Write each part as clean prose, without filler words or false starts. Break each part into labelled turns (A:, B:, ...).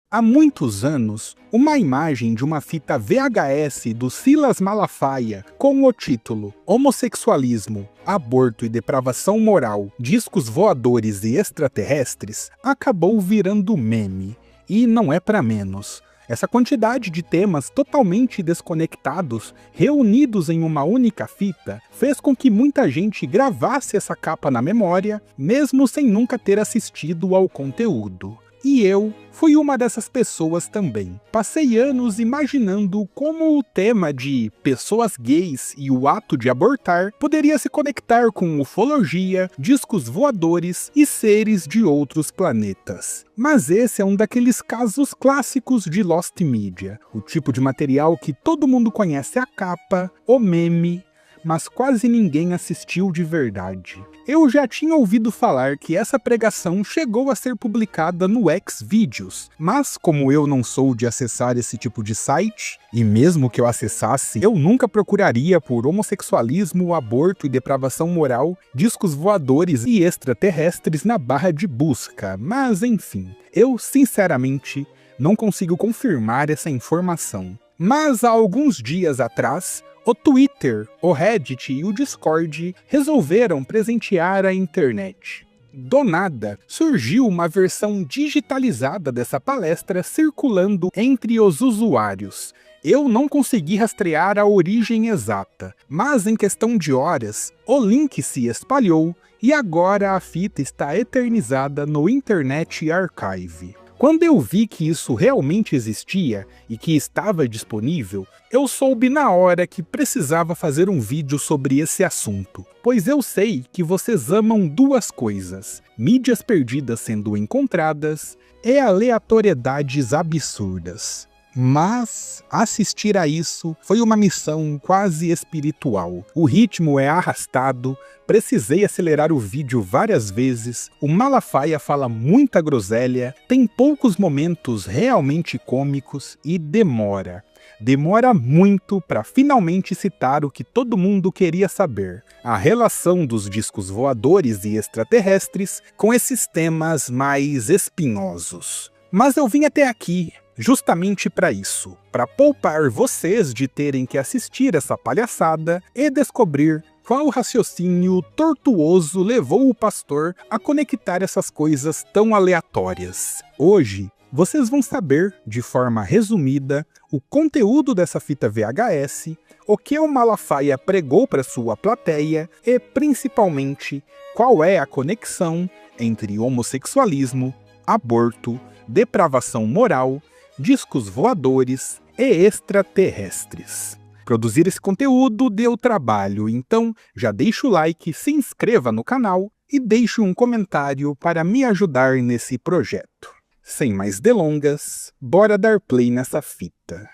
A: Há muitos anos, uma imagem de uma fita VHS do Silas Malafaia com o título Homossexualismo, Aborto e Depravação Moral, Discos Voadores e Extraterrestres acabou virando meme. E não é para menos. Essa quantidade de temas totalmente desconectados, reunidos em uma única fita, fez com que muita gente gravasse essa capa na memória, mesmo sem nunca ter assistido ao conteúdo. E eu fui uma dessas pessoas também. Passei anos imaginando como o tema de pessoas gays e o ato de abortar poderia se conectar com ufologia, discos voadores e seres de outros planetas. Mas esse é um daqueles casos clássicos de Lost Media, o tipo de material que todo mundo conhece a capa, o meme, mas quase ninguém assistiu de verdade. Eu já tinha ouvido falar que essa pregação chegou a ser publicada no Xvideos, mas como eu não sou de acessar esse tipo de site, e mesmo que eu acessasse, eu nunca procuraria por homossexualismo, aborto e depravação moral, discos voadores e extraterrestres na barra de busca, mas enfim, eu sinceramente não consigo confirmar essa informação. Mas há alguns dias atrás, o Twitter, o Reddit e o Discord resolveram presentear a internet. Do nada, surgiu uma versão digitalizada dessa palestra circulando entre os usuários. Eu não consegui rastrear a origem exata, mas em questão de horas, o link se espalhou e agora a fita está eternizada no Internet Archive. Quando eu vi que isso realmente existia e que estava disponível, eu soube na hora que precisava fazer um vídeo sobre esse assunto, pois eu sei que vocês amam duas coisas: mídias perdidas sendo encontradas e aleatoriedades absurdas. Mas assistir a isso foi uma missão quase espiritual. O ritmo é arrastado, precisei acelerar o vídeo várias vezes, o Malafaia fala muita groselha, tem poucos momentos realmente cômicos e demora. Demora muito para finalmente citar o que todo mundo queria saber: a relação dos discos voadores e extraterrestres com esses temas mais espinhosos. Mas eu vim até aqui justamente para isso, para poupar vocês de terem que assistir essa palhaçada e descobrir qual raciocínio tortuoso levou o pastor a conectar essas coisas tão aleatórias. Hoje, vocês vão saber, de forma resumida, o conteúdo dessa fita VHS, o que o Malafaia pregou para sua plateia e, principalmente, qual é a conexão entre homossexualismo, aborto, depravação moral, discos voadores e extraterrestres. Produzir esse conteúdo deu trabalho, então já deixa o like, se inscreva no canal e deixe um comentário para me ajudar nesse projeto. Sem mais delongas, bora dar play nessa fita.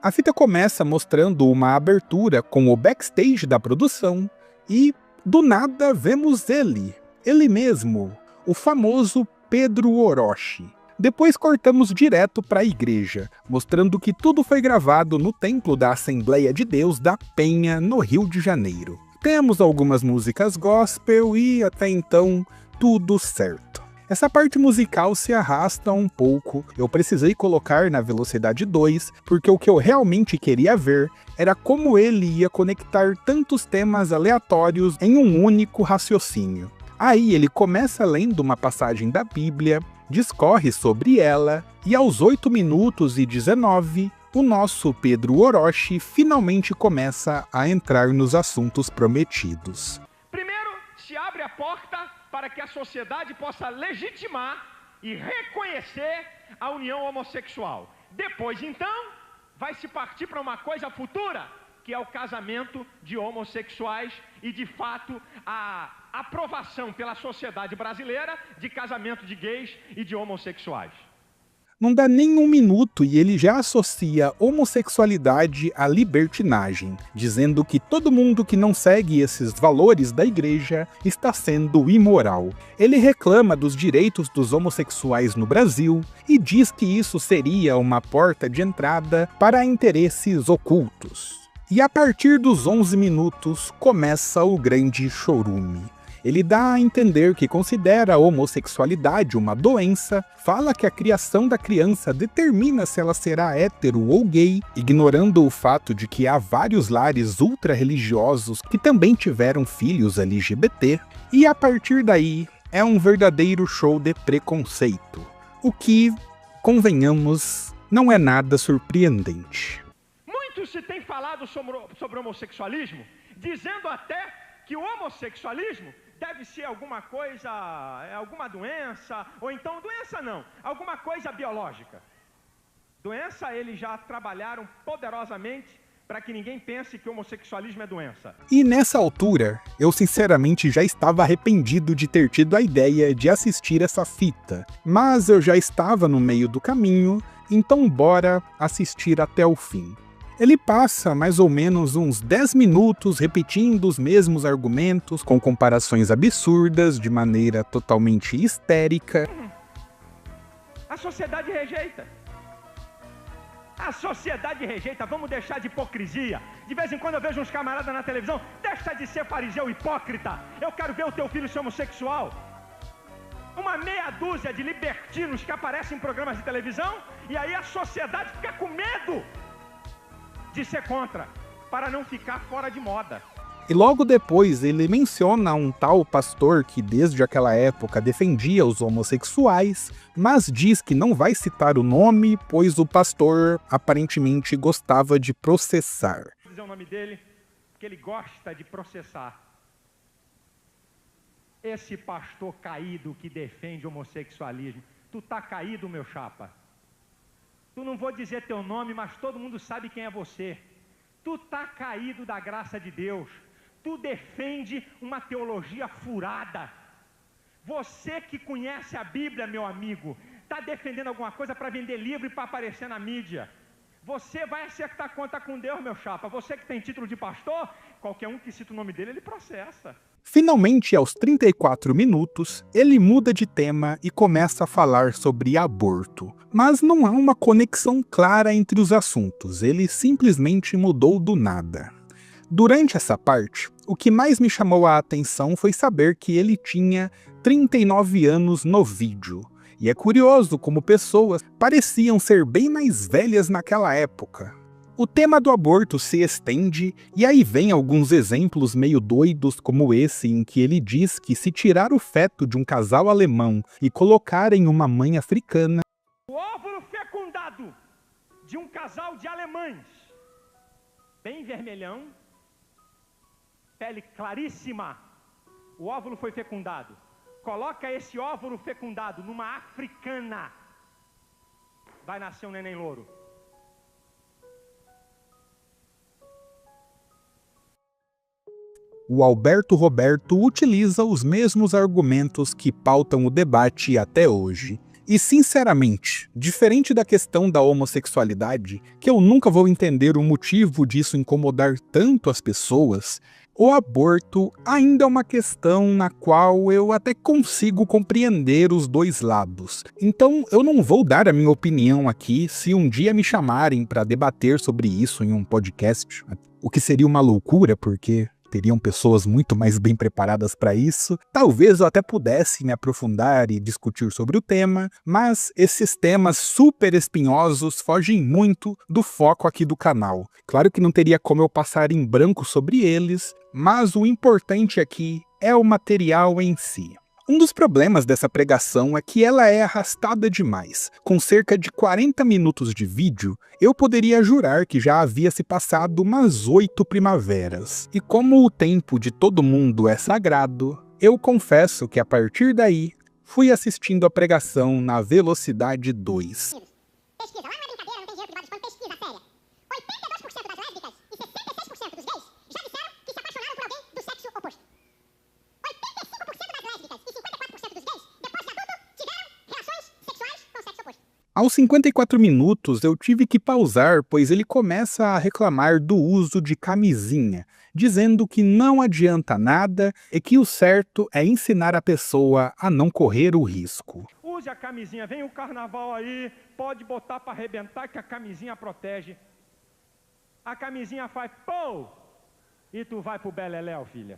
A: A fita começa mostrando uma abertura com o backstage da produção e, do nada, vemos ele mesmo, o famoso Pedro Orochi. Depois cortamos direto para a igreja, mostrando que tudo foi gravado no Templo da Assembleia de Deus da Penha, no Rio de Janeiro. Temos algumas músicas gospel e, até então, tudo certo. Essa parte musical se arrasta um pouco, eu precisei colocar na velocidade 2, porque o que eu realmente queria ver era como ele ia conectar tantos temas aleatórios em um único raciocínio. Aí ele começa lendo uma passagem da Bíblia, discorre sobre ela, e aos 8 minutos e 19, o nosso Pedro Orochi finalmente começa a entrar nos assuntos prometidos.
B: Primeiro, se abre a porta para que a sociedade possa legitimar e reconhecer a união homossexual. Depois, então, vai se partir para uma coisa futura, que é o casamento de homossexuais e, de fato, a aprovação pela sociedade brasileira de casamento de gays e de homossexuais.
A: Não dá nem um minuto e ele já associa homossexualidade à libertinagem, dizendo que todo mundo que não segue esses valores da igreja está sendo imoral. Ele reclama dos direitos dos homossexuais no Brasil e diz que isso seria uma porta de entrada para interesses ocultos. E a partir dos 11 minutos começa o grande chorume. Ele dá a entender que considera a homossexualidade uma doença, fala que a criação da criança determina se ela será hétero ou gay, ignorando o fato de que há vários lares ultra-religiosos que também tiveram filhos LGBT, e a partir daí é um verdadeiro show de preconceito, o que, convenhamos, não é nada surpreendente.
B: Muito se tem falado sobre homossexualismo, dizendo até que o homossexualismo deve ser alguma coisa, alguma doença, ou então doença não, alguma coisa biológica. Doença eles já trabalharam poderosamente para que ninguém pense que o homossexualismo é doença.
A: E nessa altura, eu sinceramente já estava arrependido de ter tido a ideia de assistir essa fita, mas eu já estava no meio do caminho, então bora assistir até o fim. Ele passa mais ou menos uns 10 minutos repetindo os mesmos argumentos, com comparações absurdas, de maneira totalmente histérica.
B: A sociedade rejeita. A sociedade rejeita, vamos deixar de hipocrisia. De vez em quando eu vejo uns camaradas na televisão, deixa de ser fariseu hipócrita. Eu quero ver o teu filho ser homossexual. Uma meia dúzia de libertinos que aparecem em programas de televisão, e aí a sociedade fica com medo de ser contra, para não ficar fora de moda.
A: E logo depois ele menciona um tal pastor que desde aquela época defendia os homossexuais, mas diz que não vai citar o nome, pois o pastor aparentemente gostava de processar.
B: Vou dizer o nome dele, porque ele gosta de processar. Esse pastor caído que defende o homossexualismo, tu tá caído, meu chapa. Tu não vou dizer teu nome, mas todo mundo sabe quem é você. Tu tá caído da graça de Deus. Tu defende uma teologia furada. Você que conhece a Bíblia, meu amigo, tá defendendo alguma coisa para vender livro e para aparecer na mídia. Você vai acertar conta com Deus, meu chapa. Você que tem título de pastor, qualquer um que cita o nome dele, ele processa.
A: Finalmente, aos 34 minutos, ele muda de tema e começa a falar sobre aborto. Mas não há uma conexão clara entre os assuntos, ele simplesmente mudou do nada. Durante essa parte, o que mais me chamou a atenção foi saber que ele tinha 39 anos no vídeo. E é curioso como pessoas pareciam ser bem mais velhas naquela época. O tema do aborto se estende, e aí vem alguns exemplos meio doidos como esse em que ele diz que se tirar o feto de um casal alemão e colocar em uma mãe africana,
B: o óvulo fecundado de um casal de alemães, bem vermelhão, pele claríssima, o óvulo foi fecundado. Coloca esse óvulo fecundado numa africana, vai nascer um neném louro.
A: o Alberto Roberto utiliza os mesmos argumentos que pautam o debate até hoje. E sinceramente, diferente da questão da homossexualidade, que eu nunca vou entender o motivo disso incomodar tanto as pessoas, o aborto ainda é uma questão na qual eu até consigo compreender os dois lados. Então eu não vou dar a minha opinião aqui se um dia me chamarem para debater sobre isso em um podcast, o que seria uma loucura, porque teriam pessoas muito mais bem preparadas para isso. Talvez eu até pudesse me aprofundar e discutir sobre o tema, mas esses temas super espinhosos fogem muito do foco aqui do canal. Claro que não teria como eu passar em branco sobre eles, mas o importante aqui é o material em si. Um dos problemas dessa pregação é que ela é arrastada demais. Com cerca de 40 minutos de vídeo, eu poderia jurar que já havia se passado umas 8 primaveras. E como o tempo de todo mundo é sagrado, eu confesso que a partir daí, fui assistindo a pregação na velocidade 2.
C: Pesquisa, lá não é brincadeira, não tem dinheiro privado, pesquisa séria. 82% das lésbicas e 66% dos gays já disseram que se apaixonaram por alguém do sexo oposto. 85% das lésbicas e 54% dos gays, depois de adulto, tiveram relações sexuais com o sexo oposto.
A: Aos 54 minutos, eu tive que pausar, pois ele começa a reclamar do uso de camisinha, dizendo que não adianta nada e que o certo é ensinar a pessoa a não correr o risco.
B: Use a camisinha, vem o carnaval aí, pode botar para arrebentar que a camisinha protege. A camisinha faz pô, e tu vai pro beleléu, filha.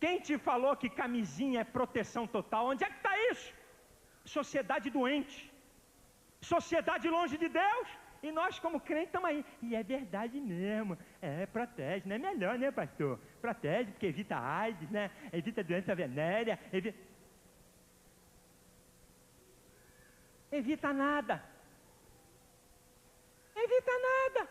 B: Quem te falou que camisinha é proteção total? Onde é que está isso? Sociedade doente. Sociedade longe de Deus. E nós, como crentes, estamos aí. E é verdade mesmo. Protege, não é melhor, né, pastor? Protege, porque evita AIDS, né? Evita doença venérea. Evita nada. Evita nada.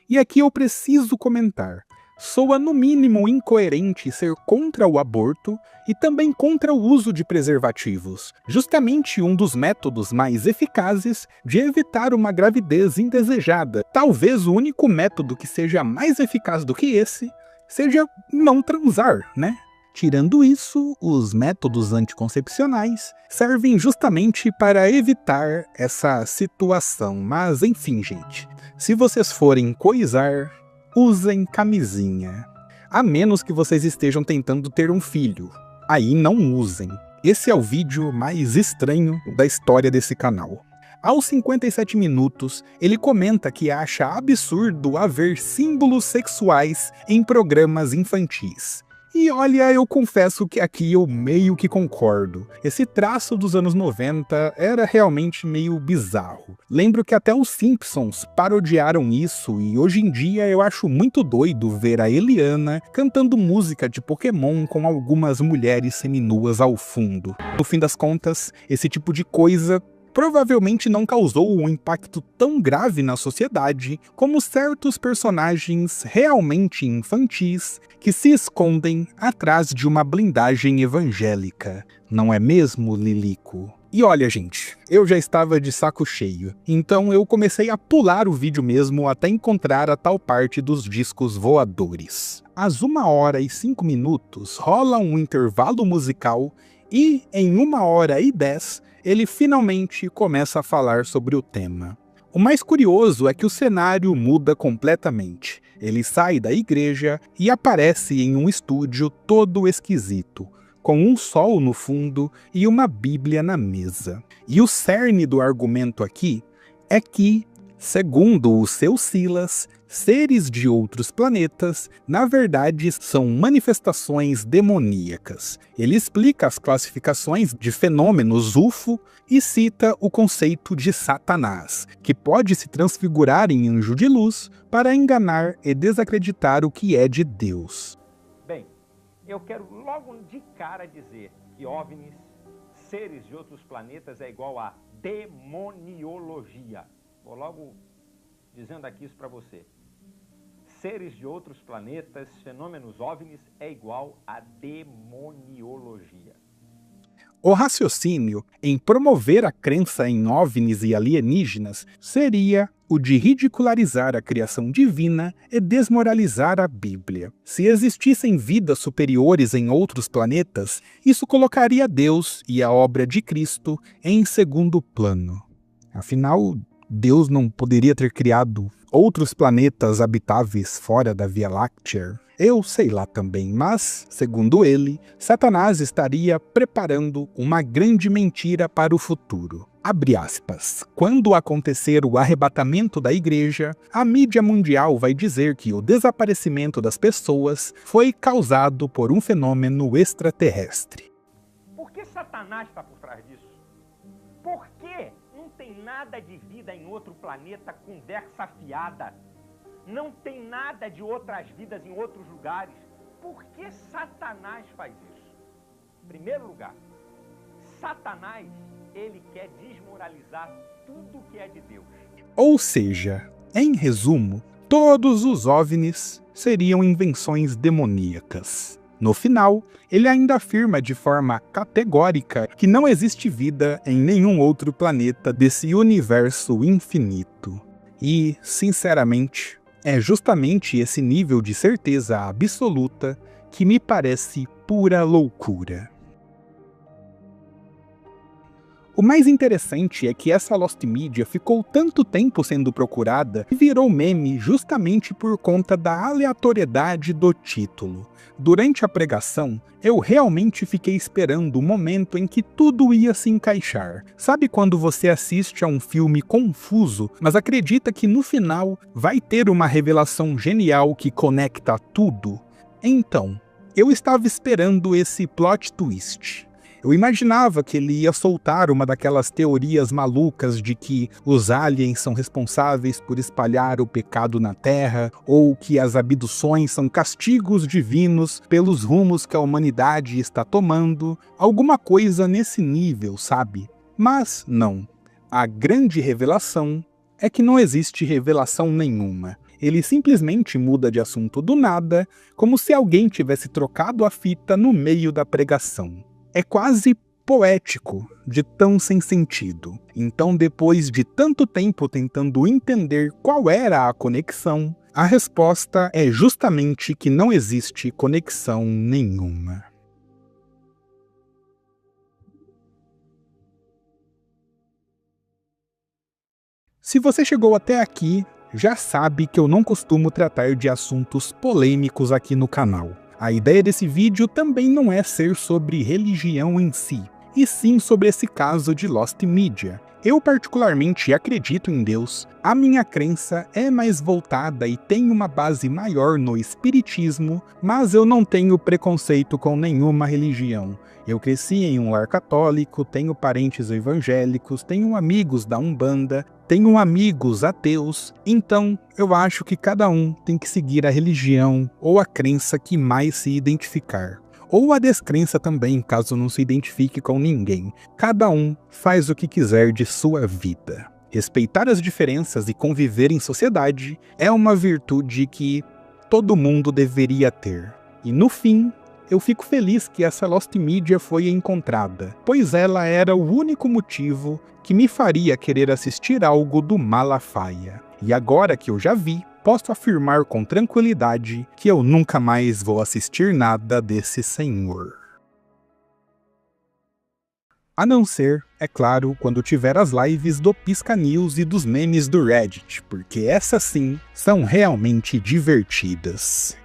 A: E aqui eu preciso comentar. Soa no mínimo incoerente ser contra o aborto e também contra o uso de preservativos, justamente um dos métodos mais eficazes de evitar uma gravidez indesejada. Talvez o único método que seja mais eficaz do que esse seja não transar, né? Tirando isso, os métodos anticoncepcionais servem justamente para evitar essa situação. Mas enfim, gente, se vocês forem coisar, usem camisinha. A menos que vocês estejam tentando ter um filho. Aí não usem. Esse é o vídeo mais estranho da história desse canal. Aos 57 minutos, ele comenta que acha absurdo haver símbolos sexuais em programas infantis. E olha, eu confesso que aqui eu meio que concordo. Esse traço dos anos 90 era realmente meio bizarro. Lembro que até os Simpsons parodiaram isso e hoje em dia eu acho muito doido ver a Eliana cantando música de Pokémon com algumas mulheres seminuas ao fundo. No fim das contas, esse tipo de coisa provavelmente não causou um impacto tão grave na sociedade como certos personagens realmente infantis que se escondem atrás de uma blindagem evangélica. Não é mesmo, Lilico? E olha, gente, eu já estava de saco cheio, então eu comecei a pular o vídeo mesmo até encontrar a tal parte dos discos voadores. Às 1h05 rola um intervalo musical e, em 1h10, ele finalmente começa a falar sobre o tema. O mais curioso é que o cenário muda completamente. Ele sai da igreja e aparece em um estúdio todo esquisito, com um sol no fundo e uma Bíblia na mesa. E o cerne do argumento aqui é que, segundo o seu Silas, seres de outros planetas, na verdade, são manifestações demoníacas. Ele explica as classificações de fenômenos UFO e cita o conceito de Satanás, que pode se transfigurar em anjo de luz para enganar e desacreditar o que é de Deus.
B: Bem, eu quero logo de cara dizer que OVNIs, seres de outros planetas, é igual a demoniologia. Vou logo dizendo aqui isso para você. Seres de outros planetas, fenômenos OVNIs, é igual a demoniologia.
A: O raciocínio em promover a crença em OVNIs e alienígenas seria o de ridicularizar a criação divina e desmoralizar a Bíblia. Se existissem vidas superiores em outros planetas, isso colocaria Deus e a obra de Cristo em segundo plano. Afinal, Deus não poderia ter criado outros planetas habitáveis fora da Via Láctea? Eu sei lá também, mas, segundo ele, Satanás estaria preparando uma grande mentira para o futuro. Abre aspas. Quando acontecer o arrebatamento da igreja, a mídia mundial vai dizer que o desaparecimento das pessoas foi causado por um fenômeno extraterrestre.
B: Por que Satanás está por trás disso? Por quê? Não tem nada de vida em outro planeta, conversa fiada. Não tem nada de outras vidas em outros lugares. Por que Satanás faz isso? Em primeiro lugar, Satanás, ele quer desmoralizar tudo que é de Deus.
A: Ou seja, em resumo, todos os OVNIs seriam invenções demoníacas. No final, ele ainda afirma de forma categórica que não existe vida em nenhum outro planeta desse universo infinito. E, sinceramente, é justamente esse nível de certeza absoluta que me parece pura loucura. O mais interessante é que essa Lost Media ficou tanto tempo sendo procurada e virou meme justamente por conta da aleatoriedade do título. Durante a pregação, eu realmente fiquei esperando o momento em que tudo ia se encaixar. Sabe quando você assiste a um filme confuso, mas acredita que no final vai ter uma revelação genial que conecta tudo? Então, Eu estava esperando esse plot twist. Eu imaginava que ele ia soltar uma daquelas teorias malucas de que os aliens são responsáveis por espalhar o pecado na Terra, ou que as abduções são castigos divinos pelos rumos que a humanidade está tomando, alguma coisa nesse nível, sabe? Mas não. A grande revelação é que não existe revelação nenhuma. Ele simplesmente muda de assunto do nada, como se alguém tivesse trocado a fita no meio da pregação. É quase poético, de tão sem sentido. Então, depois de tanto tempo tentando entender qual era a conexão, a resposta é justamente que não existe conexão nenhuma. Se você chegou até aqui, já sabe que eu não costumo tratar de assuntos polêmicos aqui no canal. A ideia desse vídeo também não é ser sobre religião em si, e sim sobre esse caso de Lost Media. Eu particularmente acredito em Deus, a minha crença é mais voltada e tem uma base maior no espiritismo, mas eu não tenho preconceito com nenhuma religião. Eu cresci em um lar católico, tenho parentes evangélicos, tenho amigos da Umbanda, tenho amigos ateus, então eu acho que cada um tem que seguir a religião ou a crença que mais se identificar. Ou a descrença também, caso não se identifique com ninguém. Cada um faz o que quiser de sua vida. Respeitar as diferenças e conviver em sociedade é uma virtude que todo mundo deveria ter. E no fim, eu fico feliz que essa Lost Media foi encontrada, pois ela era o único motivo que me faria querer assistir algo do Malafaia. E agora que eu já vi, posso afirmar com tranquilidade que eu nunca mais vou assistir nada desse senhor. A não ser, é claro, quando tiver as lives do Pisca News e dos memes do Reddit, porque essas sim são realmente divertidas.